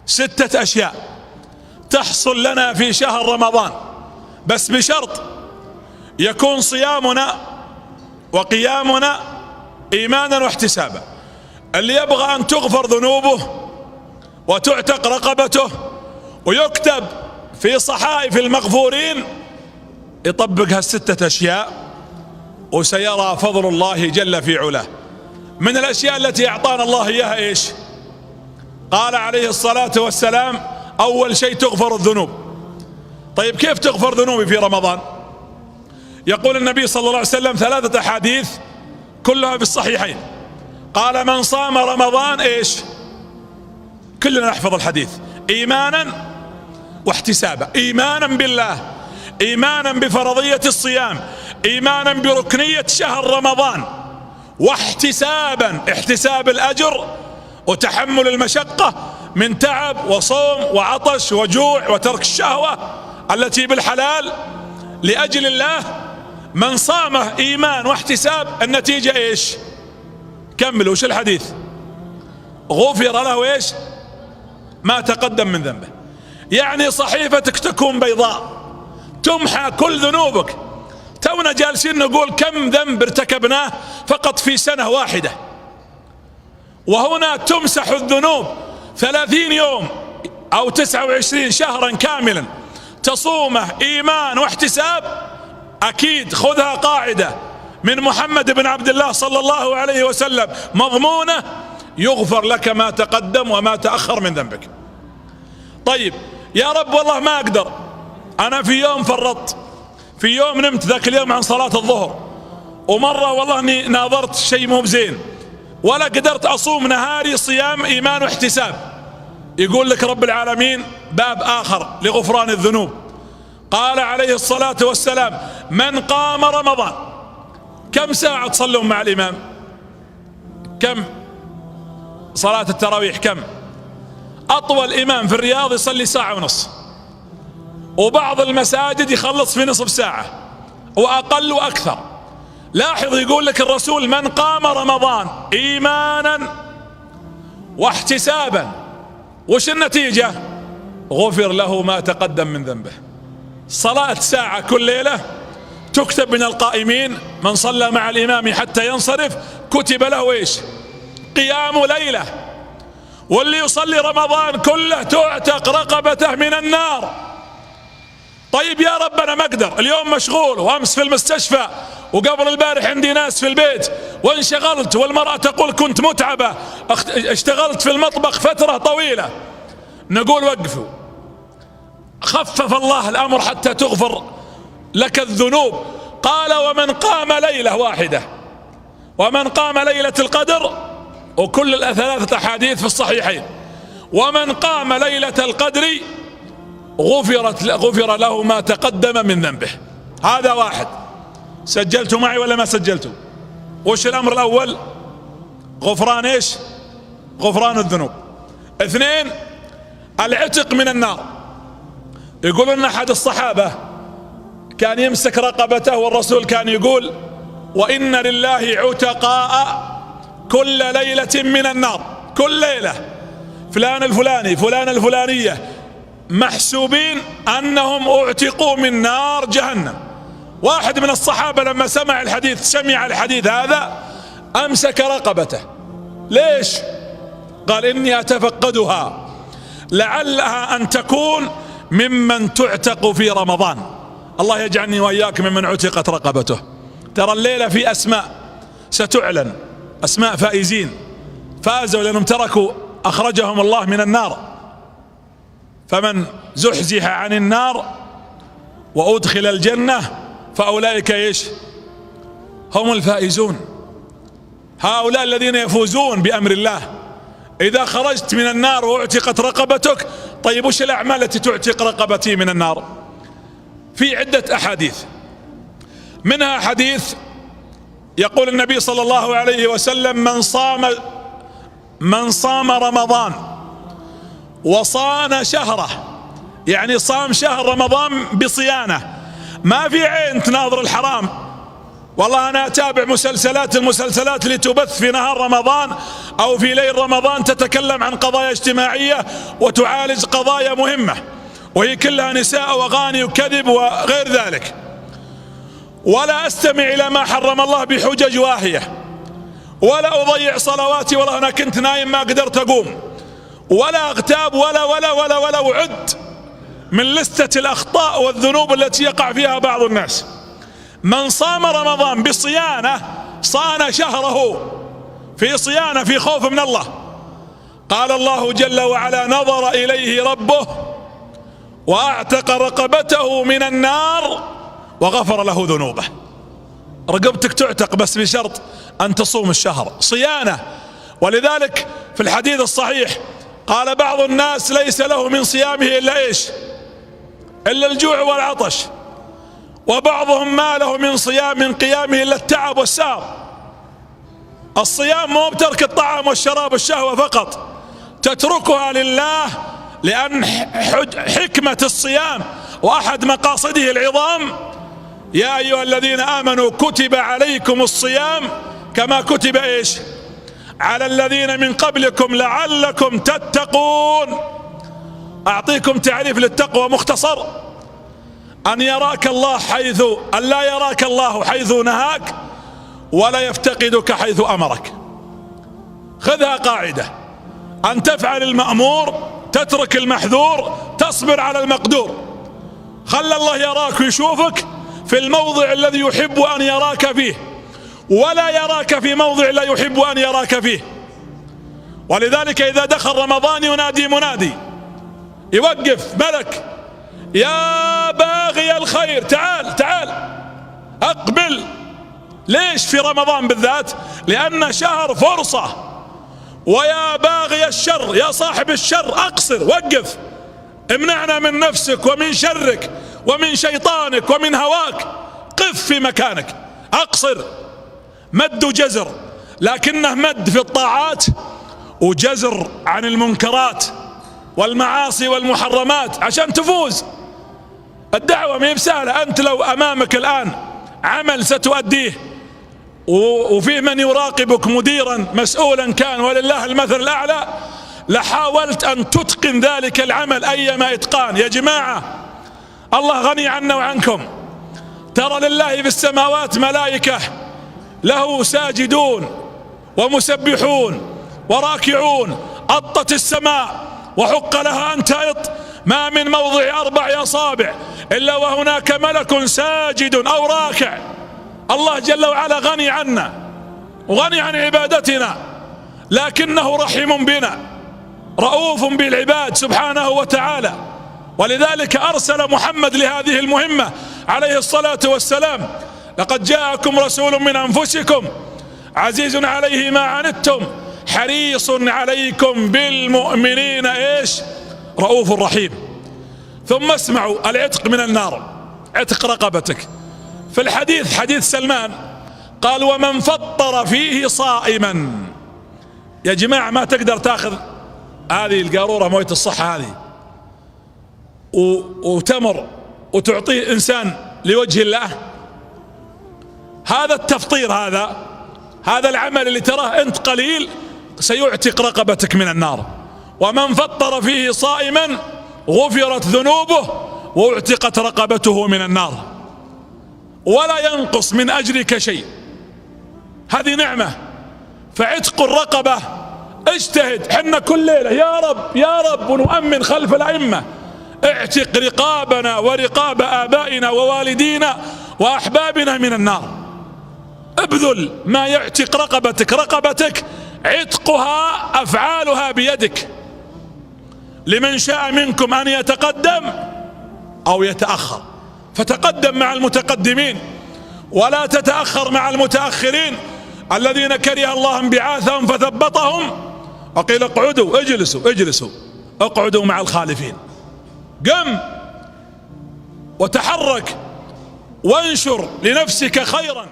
6 أشياء تحصل لنا في شهر رمضان، بس بشرط يكون صيامنا وقيامنا إيمانا واحتسابا. اللي يبغى أن تغفر ذنوبه وتعتق رقبته ويكتب في صحائف المغفورين يطبق هال6 أشياء وسيرى فضل الله جل في علاه. من الأشياء التي أعطانا الله إياها إيش؟ قال عليه الصلاة والسلام أول شيء تغفر الذنوب. طيب كيف تغفر ذنوبي في رمضان؟ يقول النبي صلى الله عليه وسلم 3 أحاديث كلها في الصحيحين. قال من صام رمضان إيش؟ كلنا نحفظ الحديث. إيمانا واحتسابا، إيمانا بالله، إيمانا بفرضية الصيام، إيمانا بركنية شهر رمضان، واحتسابا، احتساب الأجر وتحمل المشقة من تعب وصوم وعطش وجوع وترك الشهوة التي بالحلال لأجل الله. من صامه إيمان واحتساب النتيجة إيش؟ كملوا وش الحديث؟ غفر له إيش؟ ما تقدم من ذنبه. يعني صحيفتك تكون بيضاء، تمحى كل ذنوبك. تونا جالسين نقول كم ذنب ارتكبناه فقط في سنة واحدة، وهنا تمسح الذنوب 30 يوم أو 29 شهرا كاملا تصومه إيمان واحتساب. أكيد خذها قاعدة من محمد بن عبد الله صلى الله عليه وسلم مضمونة: يغفر لك ما تقدم وما تأخر من ذنبك. طيب يا رب والله ما أقدر، أنا في يوم فرطت، في يوم نمت ذاك اليوم عن صلاة الظهر، ومرة والله أني ناظرت شيء مو بزين، ولا قدرت أصوم نهاري صيام إيمان واحتساب. يقول لك رب العالمين باب آخر لغفران الذنوب. قال عليه الصلاة والسلام: من قام رمضان. كم ساعة تصلون مع الإمام؟ كم صلاة التراويح؟ كم؟ أطول إمام في الرياض يصلي 1.5 ساعة، وبعض المساجد يخلص في نصف ساعة، وأقل وأكثر. لاحظ يقول لك الرسول: من قام رمضان إيمانا واحتسابا، وش النتيجة؟ غفر له ما تقدم من ذنبه. صلاة ساعة كل ليلة تكتب من القائمين. من صلى مع الإمام حتى ينصرف كتب له إيش؟ قيام ليلة. واللي يصلي رمضان كله تعتق رقبته من النار. طيب يا رب أنا ما أقدر، اليوم مشغول، وأمس في المستشفى، وقبل البارح عندي ناس في البيت، وانشغلت، والمرأة تقول كنت متعبة، اشتغلت في المطبخ فترة طويلة. نقول وقفوا، خفف الله الأمر حتى تغفر لك الذنوب. قال: ومن قام ليلة واحدة، ومن قام ليلة القدر، وكل 3 أحاديث في الصحيحين، ومن قام ليلة القدر غفر له ما تقدم من ذنبه. هذا واحد. سجلتوا معي ولا ما سجلتوا؟ وش الأمر الأول؟ غفران إيش؟ غفران الذنوب. 2 العتق من النار. يقول لنا أحد الصحابة كان يمسك رقبته، والرسول كان يقول: وإن لله عتقاء كل ليلة من النار. كل ليلة فلان الفلاني فلان الفلانية محسوبين أنهم اعتقوا من نار جهنم. واحد من الصحابة لما سمع الحديث هذا أمسك رقبته. ليش؟ قال: إني أتفقدها لعلها أن تكون ممن تعتق في رمضان. الله يجعلني وإياك ممن عتقت رقبته. ترى الليلة في أسماء ستعلن، أسماء فائزين فازوا لأنهم تركوا، أخرجهم الله من النار. فمن زحزح عن النار وأدخل الجنة فأولئك إيش؟ هم الفائزون. هؤلاء الذين يفوزون بأمر الله. إذا خرجت من النار واعتقت رقبتك، طيب وش الأعمال التي تعتق رقبتي من النار؟ في عدة أحاديث، منها حديث يقول النبي صلى الله عليه وسلم: من صام رمضان وصان شهره، يعني صام شهر رمضان بصيانة، ما في عين تناظر الحرام والله أنا أتابع المسلسلات اللي تبث في نهار رمضان أو في ليل رمضان، تتكلم عن قضايا اجتماعية وتعالج قضايا مهمة، وهي كلها نساء وأغاني وكذب وغير ذلك. ولا أستمع إلى ما حرم الله بحجج واهية، ولا أضيع صلواتي، والله أنا كنت نايم ما قدرت أقوم، ولا أغتاب ولا أعد من لستة الأخطاء والذنوب التي يقع فيها بعض الناس. من صام رمضان بصيانة صان شهره، في صيانة، في خوف من الله. قال الله جل وعلا: نظر إليه ربه وأعتق رقبته من النار وغفر له ذنوبه. رقبتك تعتق بس بشرط أن تصوم الشهر، صيانة. ولذلك في الحديث الصحيح قال بعض الناس ليس له من صيامه إلا إيش؟ إلا الجوع والعطش، وبعضهم ما له من قيامه إلا التعب والسهر. الصيام مو بترك الطعام والشراب والشهوة فقط، تتركها لله، لأن حكمة الصيام وأحد مقاصده العظام: يا أيها الذين آمنوا كتب عليكم الصيام كما كتب إيش؟ على الذين من قبلكم لعلكم تتقون. أعطيكم تعريف للتقوى مختصر: أن يراك الله أن لا يراك الله حيث نهاك، ولا يفتقدك حيث أمرك. خذها قاعدة: أن تفعل المأمور، تترك المحذور، تصبر على المقدور. خلى الله يراك ويشوفك في الموضع الذي يحب أن يراك فيه، ولا يراك في موضع لا يحب أن يراك فيه. ولذلك إذا دخل رمضان ينادي منادي، يوقف ملك: يا باغي الخير تعال أقبل. ليش في رمضان بالذات؟ لأن شهر فرصة. ويا باغي الشر، يا صاحب الشر أقصر، وقف، امنعنا من نفسك ومن شرك ومن شيطانك ومن هواك، قف في مكانك، أقصر. مد وجزر، لكنه مد في الطاعات وجزر عن المنكرات والمعاصي والمحرمات عشان تفوز. الدعوة ما هي بسهلة. أنت لو أمامك الآن عمل ستؤديه وفيه من يراقبك، مديرا مسؤولا كان ولله المثل الأعلى، لحاولت أن تتقن ذلك العمل أيما إتقان. يا جماعة الله غني عنا وعنكم. ترى لله في السماوات ملائكة له ساجدون ومسبحون وراكعون، أطت السماء وحق لها أن تأط، ما من موضع 4 أصابع إلا وهناك ملك ساجد أو راكع. الله جل وعلا غني عنا وغني عن عبادتنا، لكنه رحيم بنا، رؤوف بالعباد سبحانه وتعالى. ولذلك أرسل محمد لهذه المهمة عليه الصلاة والسلام: لقد جاءكم رسول من أنفسكم عزيز عليه ما عنتم حريص عليكم بالمؤمنين إيش؟ رؤوف رحيم. ثم اسمعوا: العتق من النار، عتق رقبتك. في الحديث حديث سلمان قال: ومن فطر فيه صائما. يا جماعة ما تقدر تاخذ هذه القارورة موية الصحة هذه وتمر وتعطيه إنسان لوجه الله. هذا التفطير، هذا العمل اللي تراه أنت قليل سيعتق رقبتك من النار. ومن فطر فيه صائما غفرت ذنوبه واعتقت رقبته من النار، ولا ينقص من أجرك شيء. هذه نعمة. فعتق الرقبة اجتهد، حنا كل ليلة يا رب ونؤمن خلف الأئمة: اعتق رقابنا ورقاب آبائنا ووالدينا وأحبابنا من النار. ابذل ما يعتق رقبتك عتقها أفعالها بيدك. لمن شاء منكم أن يتقدم أو يتأخر، فتقدم مع المتقدمين ولا تتأخر مع المتأخرين الذين كره الله انبعاثهم فثبطهم وقيل اقعدوا اجلسوا اقعدوا مع الخالفين. قم وتحرك وانشر لنفسك خيرا.